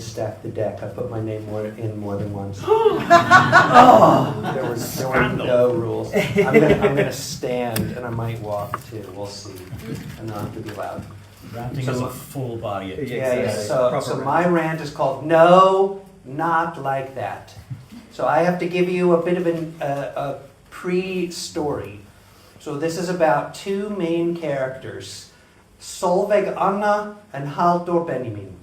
stacked the deck. I put my name in more than once. There were no rules. I'm gonna stand, and I might walk too. We'll see, and I'll have to be loud. Ranting is a full body. Yeah. So my rant is called "No, Not Like That." So I have to give you a bit of a pre-story. So this is about two main characters, Solveig Anna and Halldór Benjamin.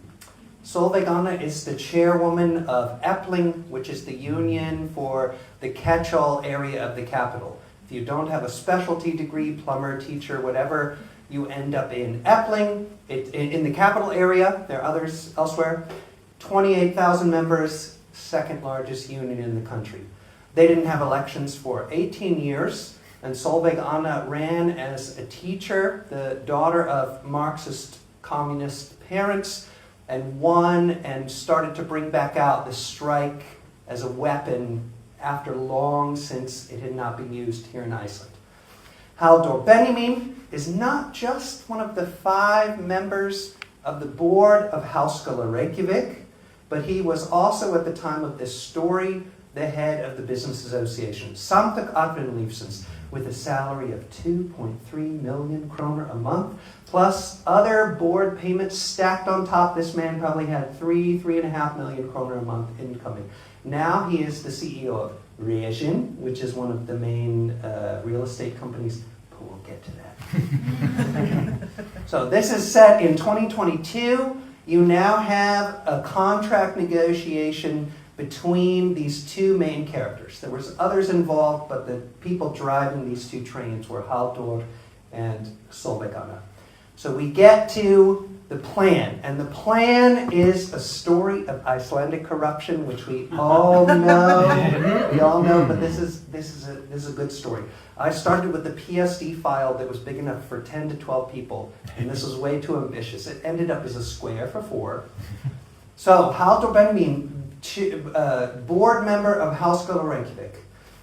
Solveig Anna is the chairwoman of Epling, which is the union for the catch-all area of the capital. If you don't have a specialty degree, plumber, teacher, whatever, you end up in Epling, in the capital area. There are others elsewhere. 28,000 members, second largest union in the country. They didn't have elections for 18 years, and Solveig Anna ran as a teacher, the daughter of Marxist communist parents, and won and started to bring back out the strike as a weapon after long since it had not been used here in Iceland. Halldór Benjamin is not just one of the 5 members of the board of Háskóla Reykjavík, but he was also, at the time of this story, the head of the business association, Samtök Atvinnulífsins, with a salary of 2.3 million kroner a month, plus other board payments stacked on top. This man probably had 3.5 million kroner a month incoming. Now he is the CEO of Reykjavík, which is one of the main real estate companies. But we'll get to that. So this is set in 2022. You now have a contract negotiation between these two main characters. There was others involved, but the people driving these two trains were Halldór and Solveig Anna. So we get to the plan, and the plan is a story of Icelandic corruption, which we all know. We all know, but this is a good story. I started with the PSD file that was big enough for 10 to 12 people, and this was way too ambitious. It ended up as a square for 4. So Halldór Benjamin, board member of Háskóla Reykjavík.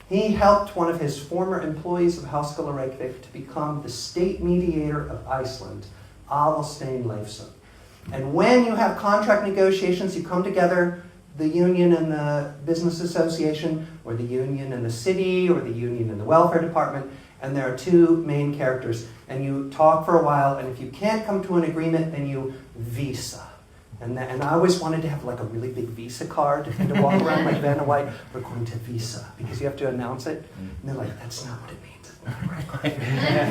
He helped one of his former employees of Háskóla Reykjavík to become the state mediator of Iceland, Aðalsteinn Leifsson. And when you have contract negotiations, you come together, the union and the business association, or the union and the city, or the union and the welfare department, and there are two main characters. And you talk for a while, and if you can't come to an agreement, then you visa. And I always wanted to have like a really big Visa card and to walk around like Vanna White, we're going to Visa, because you have to announce it. And they're like, that's not what it means. It's not a right card.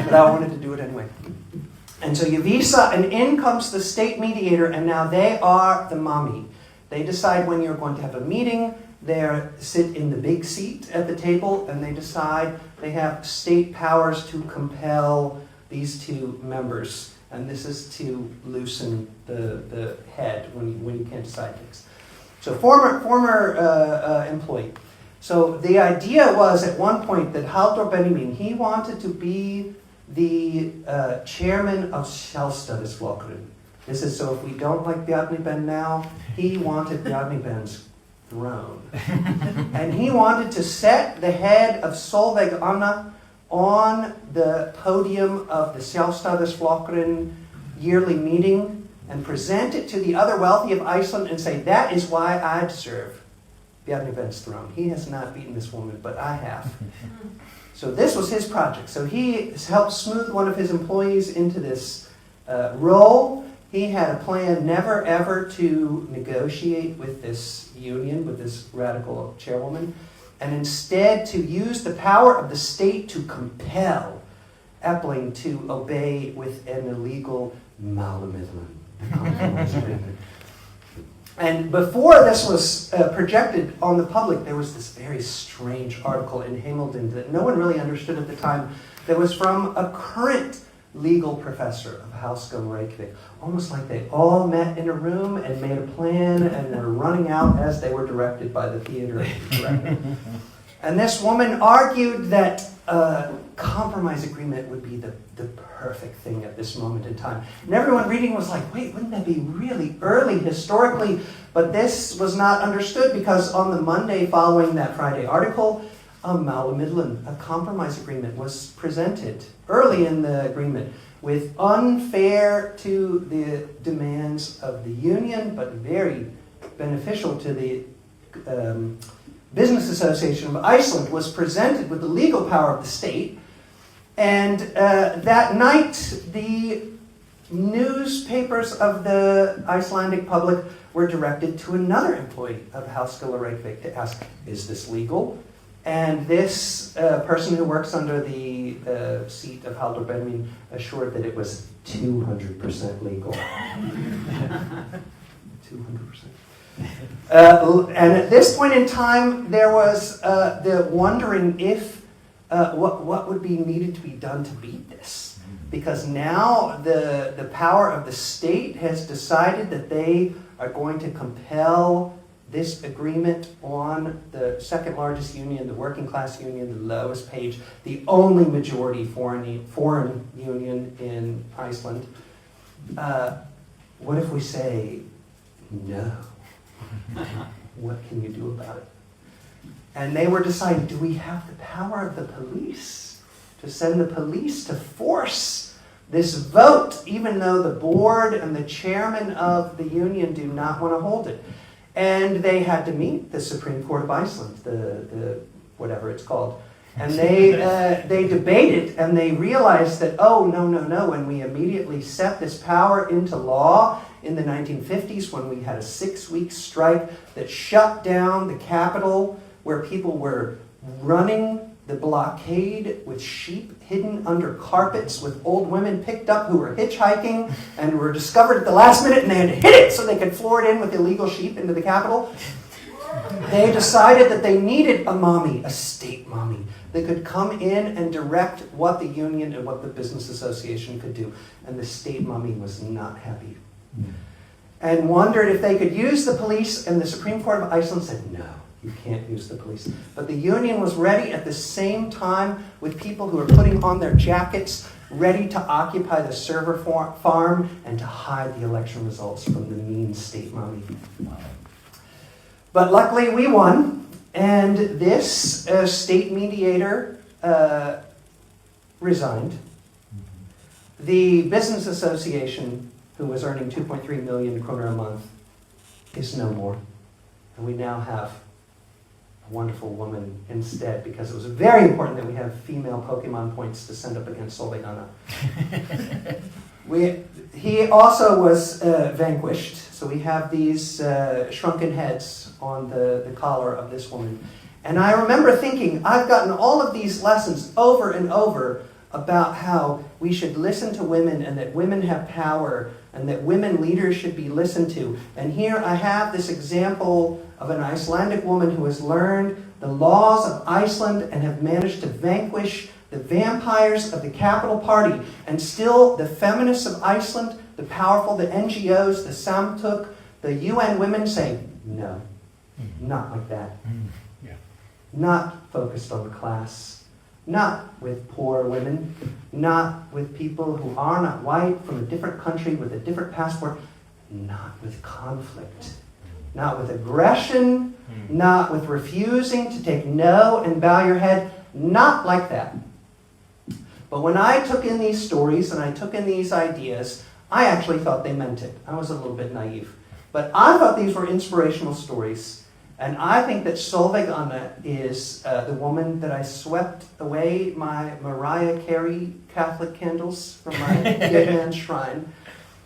But I wanted to do it anyway. And so you Visa, and in comes the state mediator, and now they are the mommy. They decide when you're going to have a meeting. They sit in the big seat at the table, and they decide they have state powers to compel these two members. And this is to loosen the head when you can't decide things. So former employee. So the idea was at one point that Halldór Benjamin, he wanted to be the chairman of Sjálfstæðisflokkurinn. This is so if we don't like Bjarni Ben now, he wanted Bjarni Ben's throne. And he wanted to set the head of Solveig Anna on the podium of the Sjálfstæðisflokkurinn yearly meeting and present it to the other wealthy of Iceland and say, that is why I deserve Bjarni Ben's throne. He has not beaten this woman, but I have. So this was his project. So he helped smooth one of his employees into this role. He had a plan never ever to negotiate with this union, with this radical chairwoman, and instead to use the power of the state to compel Epling to obey with an illegal málamiðlun. And before this was projected on the public, there was this very strange article in Heimildin that no one really understood at the time that was from a current legal professor of Háskóla Reykjavík. Almost like they all met in a room and made a plan and were running out as they were directed by the theater director. And this woman argued that a compromise agreement would be the perfect thing at this moment in time. And everyone reading was like, wait, wouldn't that be really early historically? But this was not understood because on the Monday following that Friday article, a málamiðlun, a compromise agreement, was presented early in the agreement with unfair to the demands of the union, but very beneficial to the Business Association of Iceland, was presented with the legal power of the state. And that night, the newspapers of the Icelandic public were directed to another employee of Háskóla Reykjavík to ask, is this legal? And this person who works under the seat of Haldur Benjamin assured that it was 200% legal. 200%. And at this point in time, there was the wondering if what would be needed to be done to beat this. Because now the power of the state has decided that they are going to compel this agreement on the second largest union, the working class union, the lowest page, the only majority foreign union in Iceland. What if we say no? What can you do about it? And they were deciding, do we have the power of the police to send the police to force this vote, even though the board and the chairman of the union do not want to hold it? And they had to meet the Supreme Court of Iceland, the whatever it's called. And they debated, and they realized that, oh, no, when we immediately set this power into law in the 1950s, when we had a 6-week strike that shut down the capital, where people were running the blockade with sheep hidden under carpets, with old women picked up who were hitchhiking and were discovered at the last minute, and they had to hit it so they could floor it in with illegal sheep into the capital. They decided that they needed a mommy, a state mommy, that could come in and direct what the union and what the business association could do. And the state mommy was not happy. And wondered if they could use the police, and the Supreme Court of Iceland said, no, you can't use the police. But the union was ready at the same time with people who were putting on their jackets, ready to occupy the server farm and to hide the election results from the mean state mommy. But luckily we won, and this state mediator resigned. The business association, who was earning 2.3 million kroner a month, is no more. And we now have a wonderful woman instead, because it was very important that we have female Pokemon points to send up against Solveig Anna. He also was vanquished, so we have these shrunken heads on the collar of this woman. And I remember thinking, I've gotten all of these lessons over and over about how we should listen to women, and that women have power, and that women leaders should be listened to. And here I have this example of an Icelandic woman who has learned the laws of Iceland and have managed to vanquish the vampires of the Capital Party. And still the feminists of Iceland, the powerful, the NGOs, the Samtök, the UN women say, no, not like that. Not focused on class. Not with poor women, not with people who are not white, from a different country with a different passport, not with conflict, not with aggression, not with refusing to take no and bow your head, not like that. But when I took in these stories and I took in these ideas, I actually thought they meant it. I was a little bit naive. But I thought these were inspirational stories. And I think that Solveig Anna is the woman that I swept away my Mariah Carey Catholic candles from my dead man's shrine.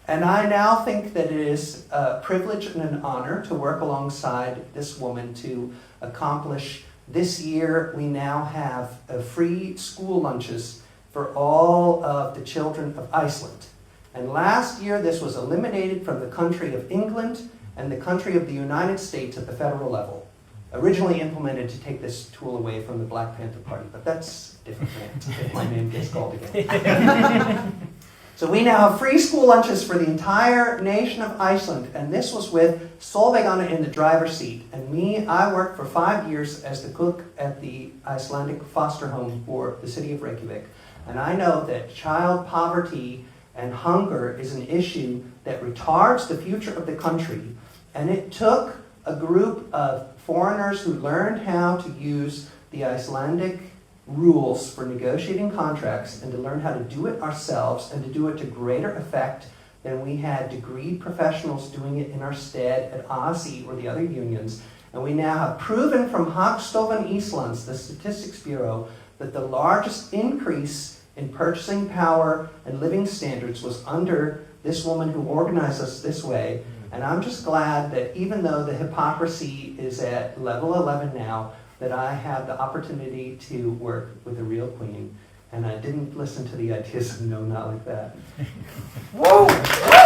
And I now think that it is a privilege and an honor to work alongside this woman to accomplish. This year, we now have free school lunches for all of the children of Iceland. And last year, this was eliminated from the country of England and the country of the United States at the federal level, originally implemented to take this tool away from the Black Panther Party. But that's a different rant if my name gets called again. So we now have free school lunches for the entire nation of Iceland, and this was with Solveig Anna in the driver's seat. And me, I worked for 5 years as the cook at the Icelandic foster home for the city of Reykjavík. And I know that child poverty and hunger is an issue that retards the future of the country. And it took a group of foreigners who learned how to use the Icelandic rules for negotiating contracts and to learn how to do it ourselves and to do it to greater effect then we had degreed professionals doing it in our stead at ASI or the other unions. And we now have proven from Hagstofan Íslands, the Statistics Bureau, that the largest increase in purchasing power and living standards was under this woman who organized us this way. And I'm just glad that even though the hypocrisy is at level 11 now, that I have the opportunity to work with a real queen. And I didn't listen to the ideas of no, not like that. Whoa!